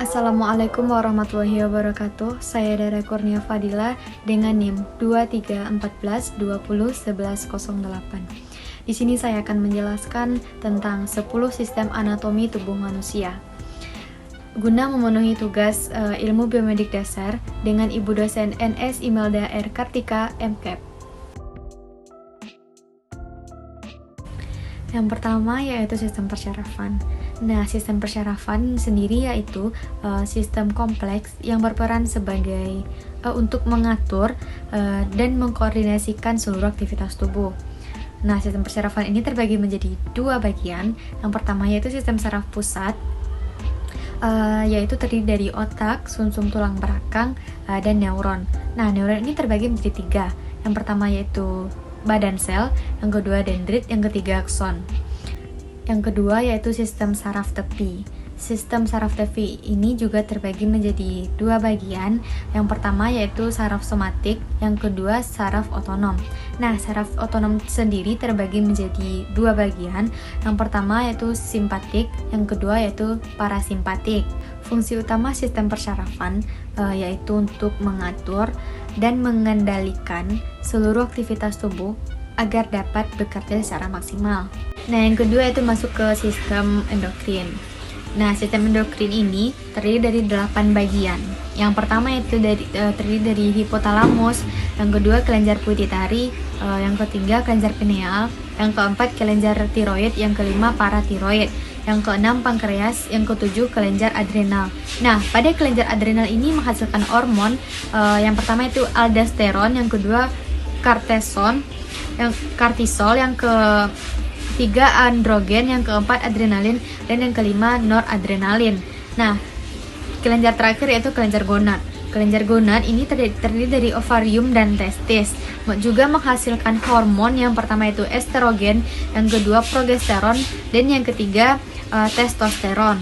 Assalamualaikum warahmatullahi wabarakatuh. Saya Dara Kurnia Fadila dengan NIM 2314201108. Di sini saya akan menjelaskan tentang 10 sistem anatomi tubuh manusia. Guna memenuhi tugas ilmu biomedik dasar dengan Ibu dosen NS Imelda R. Kartika, MKEP. Yang pertama yaitu sistem persyarafan. Nah, sistem persyarafan sendiri yaitu sistem kompleks yang berperan sebagai untuk mengatur dan mengkoordinasikan seluruh aktivitas tubuh. Nah, sistem persyarafan ini terbagi menjadi dua bagian. Yang pertama yaitu sistem saraf pusat, yaitu terdiri dari otak, sumsum tulang belakang, dan neuron. Nah, neuron ini terbagi menjadi tiga. Yang pertama yaitu badan sel, yang kedua dendrit, yang ketiga akson. Yang kedua yaitu sistem saraf tepi. Sistem saraf tepi ini juga terbagi menjadi dua bagian. Yang pertama yaitu saraf somatik, yang kedua saraf otonom. Nah, saraf otonom sendiri terbagi menjadi dua bagian. Yang pertama yaitu simpatik, yang kedua yaitu parasimpatik. Fungsi utama sistem persyarafan yaitu untuk mengatur dan mengendalikan seluruh aktivitas tubuh agar dapat bekerja secara maksimal. Nah, yang kedua itu masuk ke sistem endokrin. Nah, sistem endokrin ini terdiri dari 8 bagian. Yang pertama itu terdiri dari hipotalamus, yang kedua kelenjar pituitari, yang ketiga kelenjar pineal, yang keempat kelenjar tiroid, yang kelima paratiroid, yang keenam pankreas, yang ketujuh kelenjar adrenal. Nah, pada kelenjar adrenal ini menghasilkan hormon. Yang pertama itu aldosteron, yang kedua kortisol, yang ketiga androgen, yang keempat adrenalin, dan yang kelima noradrenalin. Nah, kelenjar terakhir yaitu kelenjar gonad. Kelenjar gonad ini terdiri dari ovarium dan testis. Juga menghasilkan hormon, yang pertama itu estrogen, yang kedua progesteron, dan yang ketiga testosteron.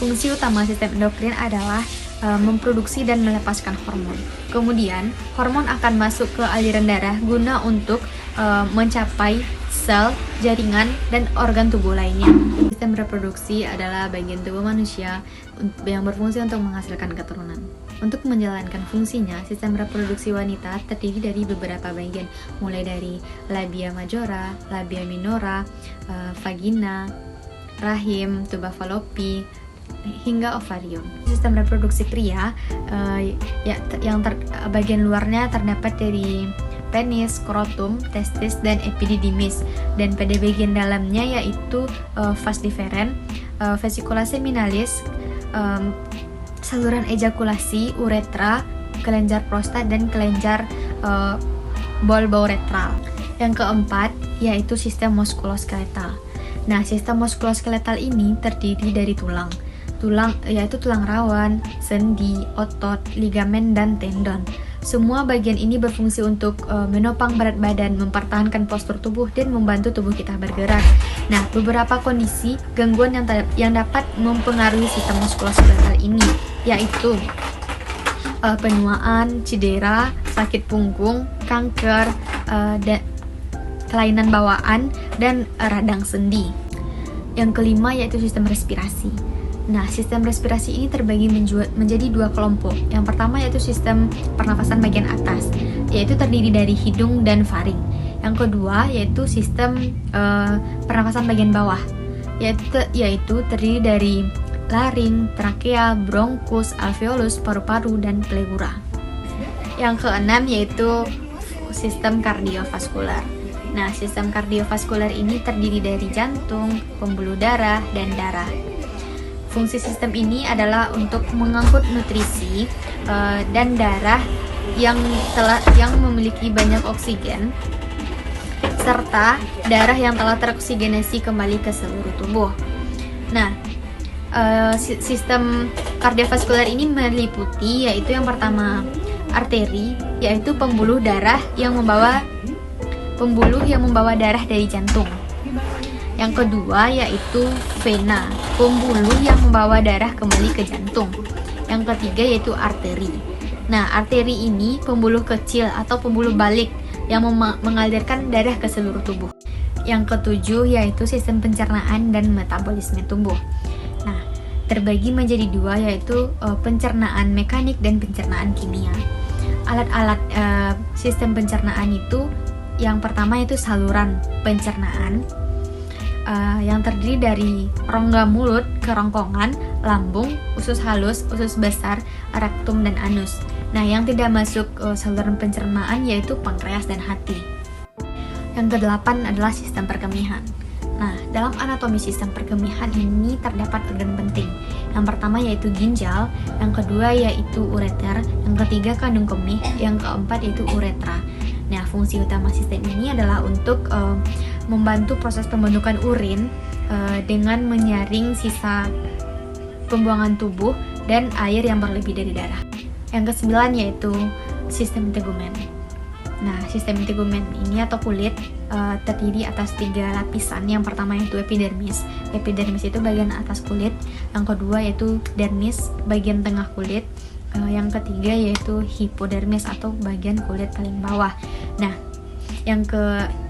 Fungsi utama sistem endokrin adalah memproduksi dan melepaskan hormon. Kemudian, hormon akan masuk ke aliran darah guna untuk mencapai sel, jaringan, dan organ tubuh lainnya. Sistem reproduksi adalah bagian tubuh manusia yang berfungsi untuk menghasilkan keturunan. Untuk menjalankan fungsinya, sistem reproduksi wanita terdiri dari beberapa bagian, mulai dari labia majora, labia minora, vagina, rahim, tuba fallopi, hingga ovarium. Sistem reproduksi pria bagian luarnya terdapat dari penis, skrotum, testis, dan epididymis, dan pada bagian dalamnya yaitu vas deferens, vesicula seminalis, saluran ejakulasi, uretra, kelenjar prostat, dan kelenjar bulbouretral. Yang keempat yaitu sistem muskuloskeletal. Nah, sistem muskuloskeletal ini terdiri dari tulang yaitu tulang rawan, sendi, otot, ligamen, dan tendon. Semua bagian ini berfungsi untuk menopang berat badan, mempertahankan postur tubuh, dan membantu tubuh kita bergerak. Nah, beberapa kondisi gangguan yang dapat mempengaruhi sistem muskuloskeletal ini yaitu penuaan, cedera, sakit punggung, kanker, kelainan bawaan, dan radang sendi. Yang kelima yaitu sistem respirasi. Nah, sistem respirasi ini terbagi menjadi dua kelompok. Yang pertama yaitu sistem pernafasan bagian atas, yaitu terdiri dari hidung dan faring. Yang kedua yaitu sistem pernafasan bagian bawah, yaitu terdiri dari laring, trakea, bronkus, alveolus, paru-paru, dan pleura. Yang keenam yaitu sistem kardiovaskular. Nah, sistem kardiovaskular ini terdiri dari jantung, pembuluh darah, dan darah. Fungsi sistem ini adalah untuk mengangkut nutrisi dan darah yang memiliki banyak oksigen, serta darah yang telah teroksigenasi kembali ke seluruh tubuh. Nah, sistem kardiovaskular ini meliputi yaitu yang pertama arteri, yaitu pembuluh yang membawa darah dari jantung. Yang kedua yaitu vena, pembuluh yang membawa darah kembali ke jantung. Yang ketiga yaitu arteri. Nah, arteri ini pembuluh kecil atau pembuluh balik yang mengalirkan darah ke seluruh tubuh. Yang ketujuh yaitu sistem pencernaan dan metabolisme tubuh. Nah, terbagi menjadi dua, yaitu pencernaan mekanik dan pencernaan kimia. Alat-alat sistem pencernaan itu yang pertama itu saluran pencernaan yang terdiri dari rongga mulut, kerongkongan, lambung, usus halus, usus besar, rektum, dan anus. Nah, yang tidak masuk saluran pencernaan yaitu pankreas dan hati. Yang kedelapan adalah sistem perkemihan. Nah, dalam anatomi sistem perkemihan ini terdapat organ penting. Yang pertama yaitu ginjal, yang kedua yaitu ureter, yang ketiga kandung kemih, yang keempat yaitu uretra. Nah, fungsi utama sistem ini adalah untuk membantu proses pembentukan urin dengan menyaring sisa pembuangan tubuh dan air yang berlebih dari darah. Yang kesembilan yaitu sistem integumen. Nah, sistem integumen ini atau kulit terdiri atas 3 lapisan. Yang pertama yaitu epidermis. Epidermis itu bagian atas kulit. Yang kedua yaitu dermis, bagian tengah kulit. Yang ketiga yaitu hipodermis atau bagian kulit paling bawah. Nah,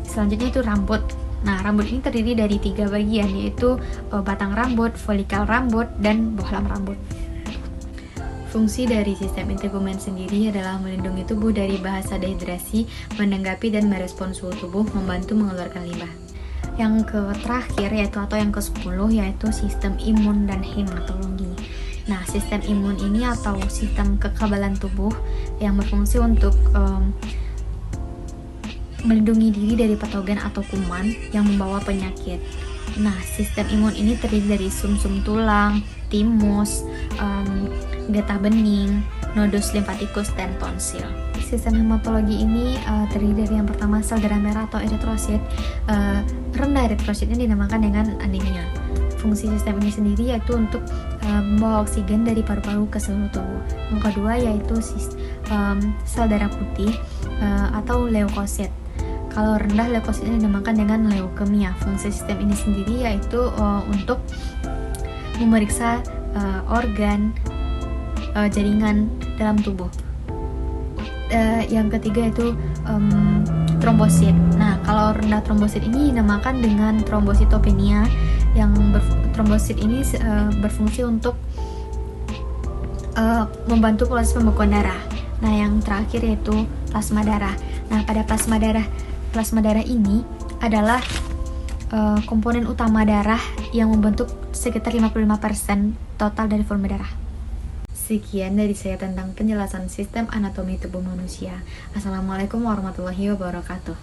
selanjutnya itu rambut. Nah, rambut ini terdiri dari 3 bagian, yaitu batang rambut, folikal rambut, dan bohlam rambut. Fungsi dari sistem integumen sendiri adalah melindungi tubuh dari bahaya dehidrasi, menanggapi dan merespons suhu tubuh, membantu mengeluarkan limbah. Yang terakhir yaitu atau yang ke-10 yaitu sistem imun dan hematologi. Nah, sistem imun ini atau sistem kekebalan tubuh yang berfungsi untuk melindungi diri dari patogen atau kuman yang membawa penyakit. Nah, sistem imun ini terdiri dari sumsum tulang, timus, getah bening, nodus limfatikus, dan tonsil. Sistem hematologi ini terdiri dari yang pertama sel darah merah atau eritrosit. Rendah eritrosit ini dinamakan dengan anemia. Fungsi sistem ini sendiri yaitu untuk membawa oksigen dari paru-paru ke seluruh tubuh. Yang kedua yaitu sel darah putih atau leukosit. Kalau rendah, leukosit ini dinamakan dengan leukemia. Fungsi sistem ini sendiri yaitu untuk memeriksa organ, jaringan dalam tubuh. Yang ketiga yaitu trombosit. Nah, kalau rendah trombosit ini dinamakan dengan trombositopenia. Trombosit ini berfungsi untuk membantu proses pembekuan darah. Nah, yang terakhir yaitu plasma darah. Nah, pada plasma darah ini adalah komponen utama darah yang membentuk sekitar 55% total dari volume darah. Sekian dari saya tentang penjelasan sistem anatomi tubuh manusia. Assalamualaikum warahmatullahi wabarakatuh.